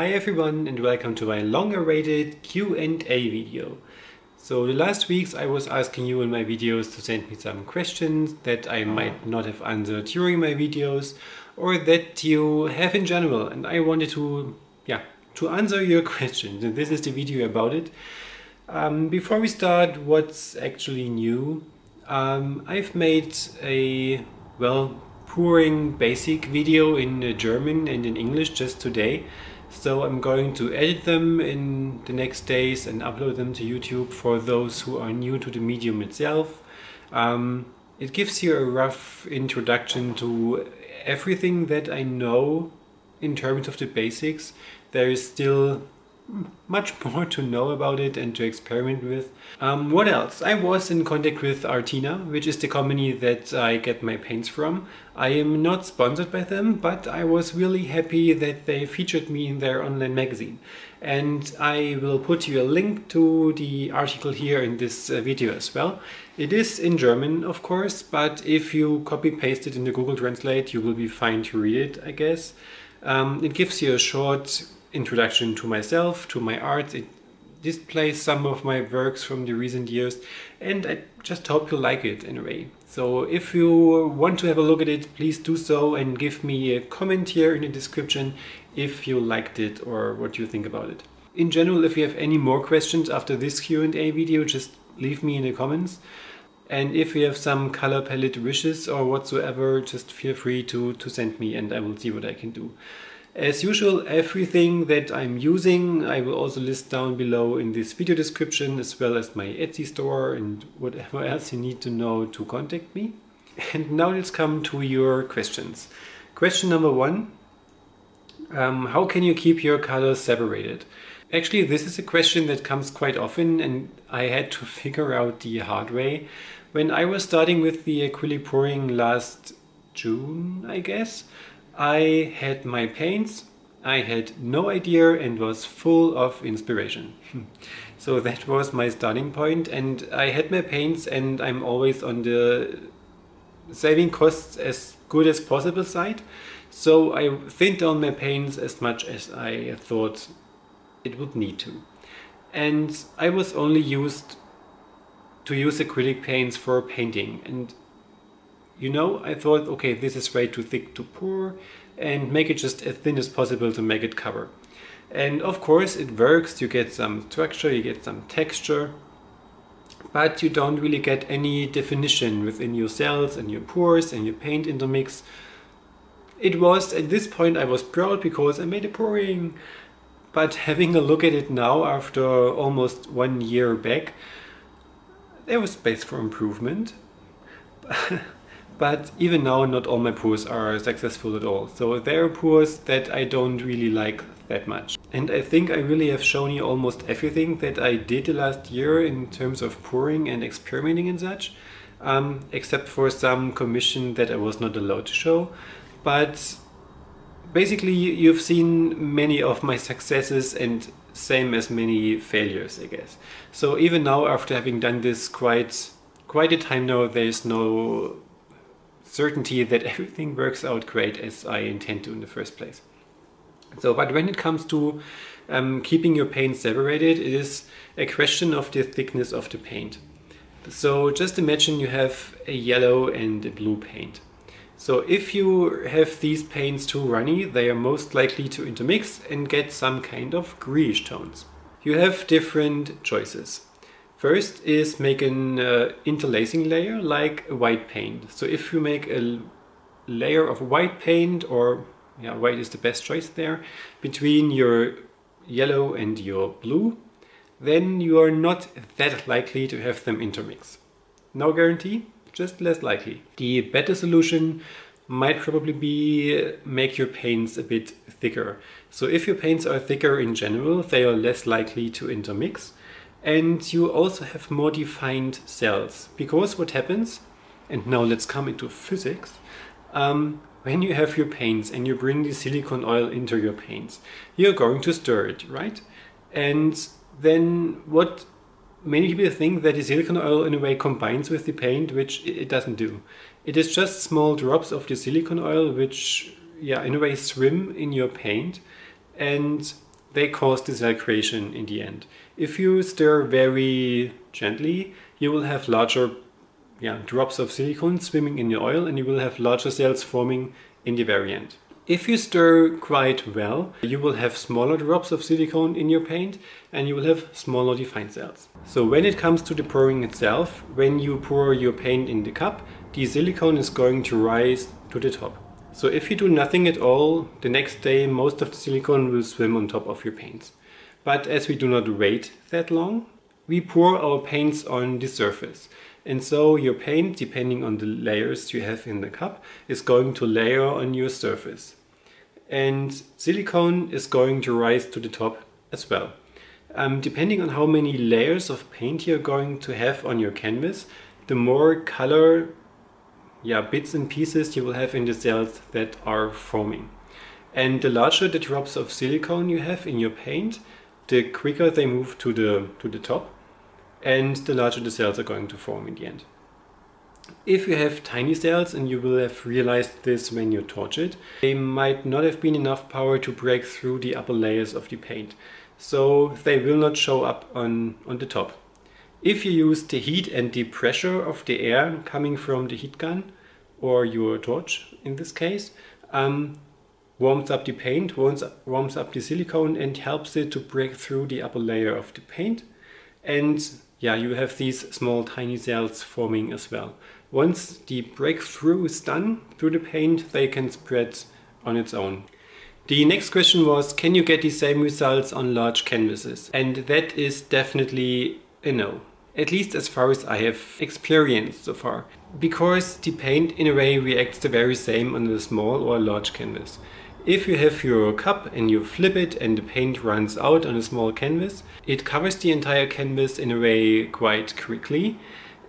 Hi everyone and welcome to my long-awaited Q&A video. So the last weeks I was asking you in my videos to send me some questions that I might not have answered during my videos or that you have in general, and I wanted to answer your questions, and this is the video about it. Before we start, what's actually new? I've made a pouring basic video in German and in English just today. So I'm going to edit them in the next days and upload them to YouTube for those who are new to the medium itself. It gives you a rough introduction to everything that I know in terms of the basics. There is still much more to know about it and to experiment with. What else? I was in contact with Artina, which is the company that I get my paints from. I am not sponsored by them, but I was really happy that they featured me in their online magazine. And I will put you a link to the article here in this video as well. It is in German, of course, but if you copy-paste it in the Google Translate, you will be fine to read it, I guess. It gives you a short introduction to myself, to my art. It displays some of my works from the recent years, and I just hope you like it in a way. So if you want to have a look at it, please do so and give me a comment here in the description if you liked it or what you think about it. In general, if you have any more questions after this Q&A video, just leave me in the comments. And if you have some color palette wishes or whatsoever, just feel free to send me and I will see what I can do. As usual, everything that I'm using I will also list down below in this video description, as well as my Etsy store and whatever else you need to know to contact me. And now let's come to your questions. Question number one, how can you keep your colors separated? Actually, this is a question that comes quite often and I had to figure out the hard way. When I was starting with the acrylic pouring last June, I guess, I had my paints, I had no idea and was full of inspiration. So that was my starting point, and I had my paints and I'm always on the saving costs as good as possible side. So I thinned down my paints as much as I thought it would need to. And I was only used to use acrylic paints for painting, and you know, I thought, okay, this is way too thick to pour and make it just as thin as possible to make it cover. And of course it works, you get some structure, you get some texture, but you don't really get any definition within your cells and your pores and your paint intermix. It was, at this point I was proud because I made a pouring, but having a look at it now after almost 1 year back, there was space for improvement. But even now, not all my pours are successful at all. So there are pours that I don't really like that much. And I think I really have shown you almost everything that I did the last year in terms of pouring and experimenting and such, except for some commission that I was not allowed to show. But basically, you've seen many of my successes and same as many failures, I guess. So even now, after having done this quite a time now, there's no certainty that everything works out great as I intend to in the first place. So, but when it comes to keeping your paint separated, it is a question of the thickness of the paint. So just imagine you have a yellow and a blue paint. So if you have these paints too runny, they are most likely to intermix and get some kind of greenish tones. You have different choices. First is make an interlacing layer like a white paint. So if you make a layer of white paint, or white is the best choice there, between your yellow and your blue, then you are not that likely to have them intermix. No guarantee, just less likely. The better solution might probably be make your paints a bit thicker. So if your paints are thicker in general, they are less likely to intermix. And you also have more defined cells, because what happens, and now let's come into physics, when you have your paints and you bring the silicone oil into your paints, you're going to stir it, right? And then what many people think that the silicone oil in a way combines with the paint, which it doesn't do. It is just small drops of the silicone oil which in a way swim in your paint, and they cause the cell creation in the end. If you stir very gently, you will have larger drops of silicone swimming in your oil, and you will have larger cells forming in the very end. If you stir quite well, you will have smaller drops of silicone in your paint and you will have smaller defined cells. So when it comes to the pouring itself, when you pour your paint in the cup, the silicone is going to rise to the top. So if you do nothing at all, the next day most of the silicone will swim on top of your paints. But as we do not wait that long, we pour our paints on the surface. And so your paint, depending on the layers you have in the cup, is going to layer on your surface. And silicone is going to rise to the top as well. Depending on how many layers of paint you're going to have on your canvas, the more color bits and pieces you will have in the cells that are forming. And the larger the drops of silicone you have in your paint, the quicker they move to the top, and the larger the cells are going to form in the end. If you have tiny cells, and you will have realized this when you torch it, they might not have been enough power to break through the upper layers of the paint, so they will not show up on the top. If you use the heat and the pressure of the air coming from the heat gun, or your torch in this case, warms up the paint, warms up the silicone and helps it to break through the upper layer of the paint. And you have these small tiny cells forming as well. Once the breakthrough is done through the paint, they can spread on its own. The next question was, can you get the same results on large canvases? And that is definitely a no. At least as far as I have experienced so far. Because the paint in a way reacts the very same on a small or a large canvas. If you have your cup and you flip it and the paint runs out on a small canvas, it covers the entire canvas in a way quite quickly,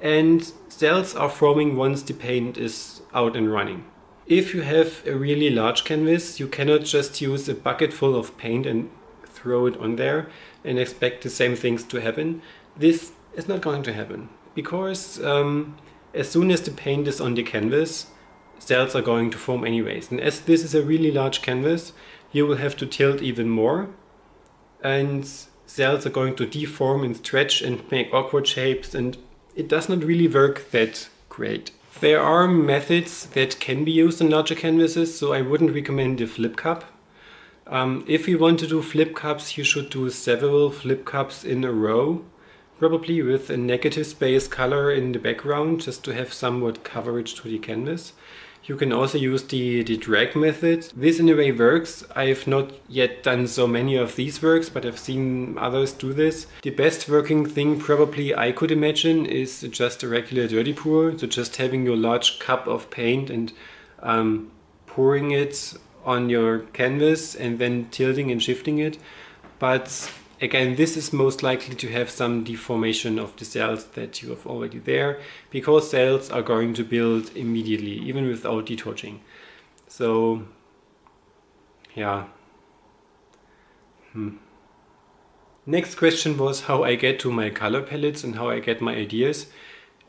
and cells are forming once the paint is out and running. If you have a really large canvas, you cannot just use a bucket full of paint and throw it on there and expect the same things to happen. This is not going to happen, because as soon as the paint is on the canvas, cells are going to form anyways. And as this is a really large canvas, you will have to tilt even more, and cells are going to deform and stretch and make awkward shapes, and it does not really work that great. There are methods that can be used on larger canvases, so I wouldn't recommend the flip cup. If you want to do flip cups, you should do several flip cups in a row, probably with a negative space color in the background, just to have somewhat coverage to the canvas. You can also use the drag method. This in a way works. I have not yet done so many of these works, but I've seen others do this. The best working thing probably I could imagine is just a regular dirty pour. So just having your large cup of paint and pouring it on your canvas and then tilting and shifting it. But again, this is most likely to have some deformation of the cells that you have already there, because cells are going to build immediately, even without detorching. So, Next question was how I get to my color palettes and how I get my ideas.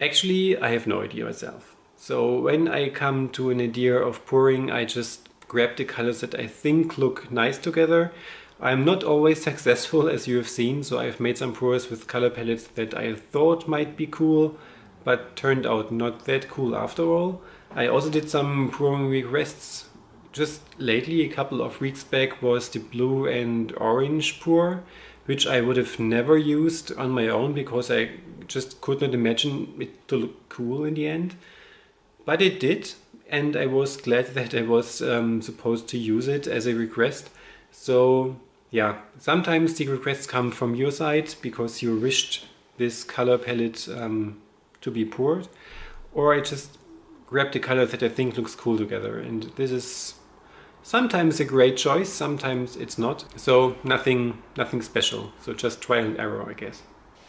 Actually, I have no idea myself. So when I come to an idea of pouring, I just grab the colors that I think look nice together. I'm not always successful, as you have seen, so I've made some pours with color palettes that I thought might be cool, but turned out not that cool after all. I also did some pouring requests just lately. A couple of weeks back was the blue and orange pour, which I would have never used on my own because I just could not imagine it to look cool in the end. But it did, and I was glad that I was supposed to use it as a request. So sometimes the requests come from your side because you wished this color palette to be poured, or I just grab the color that I think looks cool together, and this is sometimes a great choice, sometimes it's not. So nothing special, so just trial and error, I guess.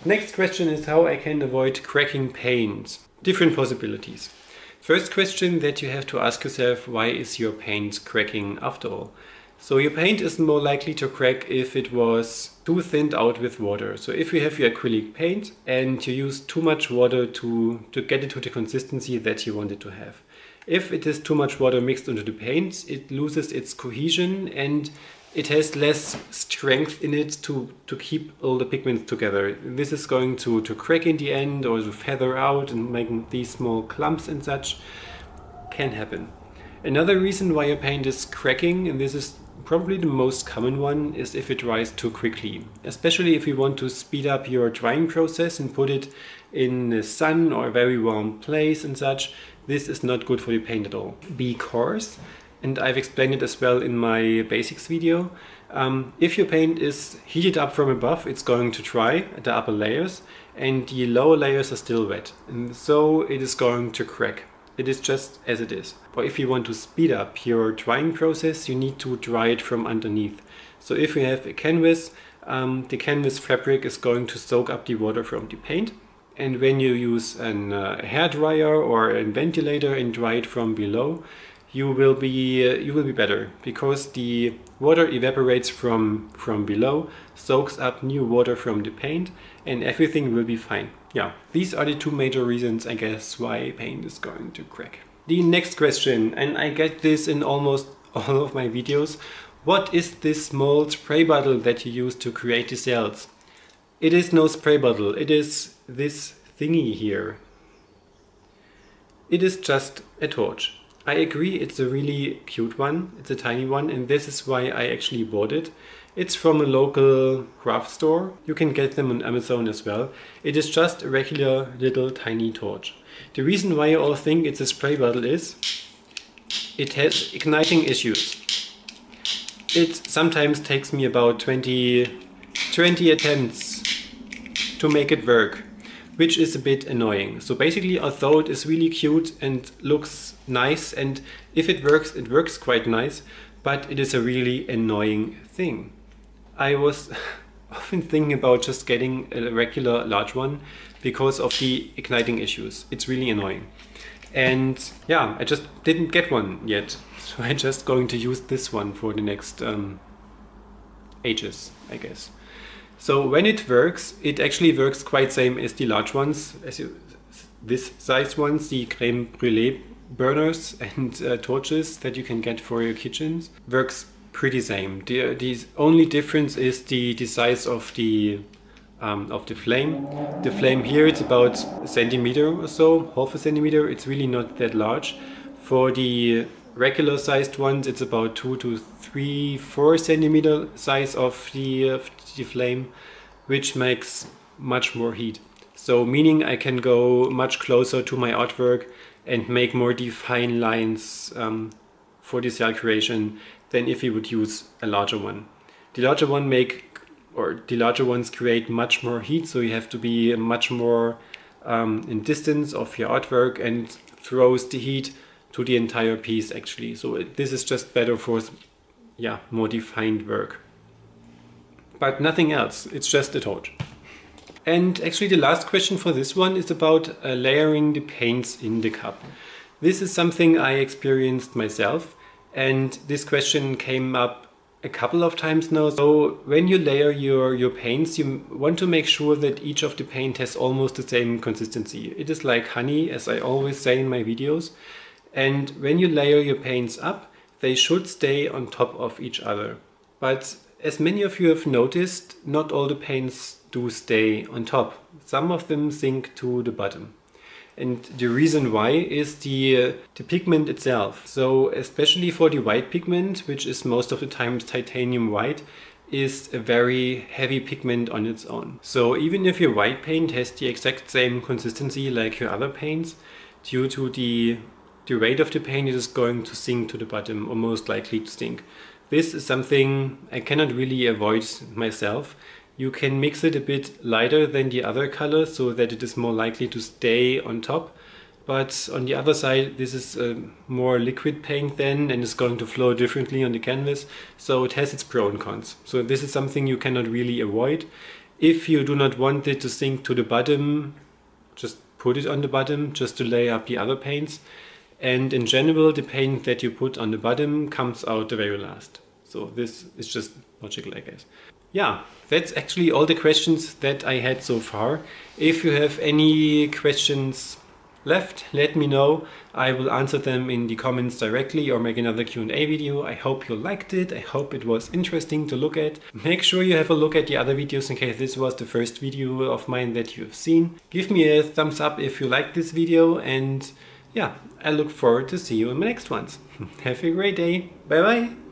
Next question is how I can avoid cracking paint. Different possibilities. First question that you have to ask yourself, why is your paint cracking after all? So your paint is more likely to crack if it was too thinned out with water. So if you have your acrylic paint and you use too much water to get it to the consistency that you want it to have. If it is too much water mixed into the paint, it loses its cohesion and it has less strength in it to keep all the pigments together. This is going to crack in the end, or to feather out and making these small clumps and such. Can happen. Another reason why your paint is cracking, and this is probably the most common one, is if it dries too quickly. Especially if you want to speed up your drying process and put it in the sun or a very warm place and such. This is not good for your paint at all. Because, and I've explained it as well in my basics video, if your paint is heated up from above, it's going to dry at the upper layers and the lower layers are still wet. And so it is going to crack. It is just as it is. But if you want to speed up your drying process, you need to dry it from underneath. So if you have a canvas, the canvas fabric is going to soak up the water from the paint. And when you use a hair dryer or a ventilator and dry it from below, you will be better, because the water evaporates from below, soaks up new water from the paint, and everything will be fine. Yeah, these are the two major reasons, I guess, why paint is going to crack. The next question, and I get this in almost all of my videos: what is this small spray bottle that you use to create the cells? It is no spray bottle, it is this thingy here. It is just a torch. I agree, it's a really cute one, it's a tiny one, and this is why I actually bought it. It's from a local craft store. You can get them on Amazon as well. It is just a regular little tiny torch. The reason why you all think it's a spray bottle is it has igniting issues. It sometimes takes me about 20 attempts to make it work, which is a bit annoying. So basically, although it is really cute and looks nice, and if it works quite nice, but it is a really annoying thing. I was often thinking about just getting a regular large one because of the igniting issues. It's really annoying. And yeah, I just didn't get one yet. So I'm just going to use this one for the next ages, I guess. So when it works, it actually works quite same as the large ones, this size ones, the crème brûlée burners and torches that you can get for your kitchens. Works pretty same. The only difference is the size of the flame. The flame here, it's about a centimeter or so, half a centimeter. It's really not that large. For the regular sized ones, it's about 2 to 3, 4 centimeter size of the flame, which makes much more heat. So meaning I can go much closer to my artwork and make more defined lines for the cell creation than if you would use a larger one. The larger ones create much more heat, so you have to be much more in distance of your artwork, and throws the heat to the entire piece actually. So this is just better for, yeah, more defined work. But nothing else, it's just a torch. And actually the last question for this one is about layering the paints in the cup. This is something I experienced myself, and this question came up a couple of times now. So when you layer your paints, you want to make sure that each of the paint has almost the same consistency. It is like honey, as I always say in my videos. And when you layer your paints up, they should stay on top of each other. But as many of you have noticed, not all the paints do stay on top. Some of them sink to the bottom. And the reason why is the pigment itself. So especially for the white pigment, which is most of the times titanium white, is a very heavy pigment on its own. So even if your white paint has the exact same consistency like your other paints, due to the weight of the paint, it is going to sink to the bottom, or most likely to sink. This is something I cannot really avoid myself. You can mix it a bit lighter than the other colors so that it is more likely to stay on top. But on the other side, this is a more liquid paint then, and is going to flow differently on the canvas. So it has its pros and cons. So this is something you cannot really avoid. If you do not want it to sink to the bottom, just put it on the bottom just to lay up the other paints. And in general, the paint that you put on the bottom comes out the very last. So this is just logical, I guess. Yeah, that's actually all the questions that I had so far. If you have any questions left, let me know. I will answer them in the comments directly or make another Q&A video. I hope you liked it. I hope it was interesting to look at. Make sure you have a look at the other videos in case this was the first video of mine that you've seen. Give me a thumbs up if you liked this video, and yeah, I look forward to see you in my next ones. Have a great day. Bye bye.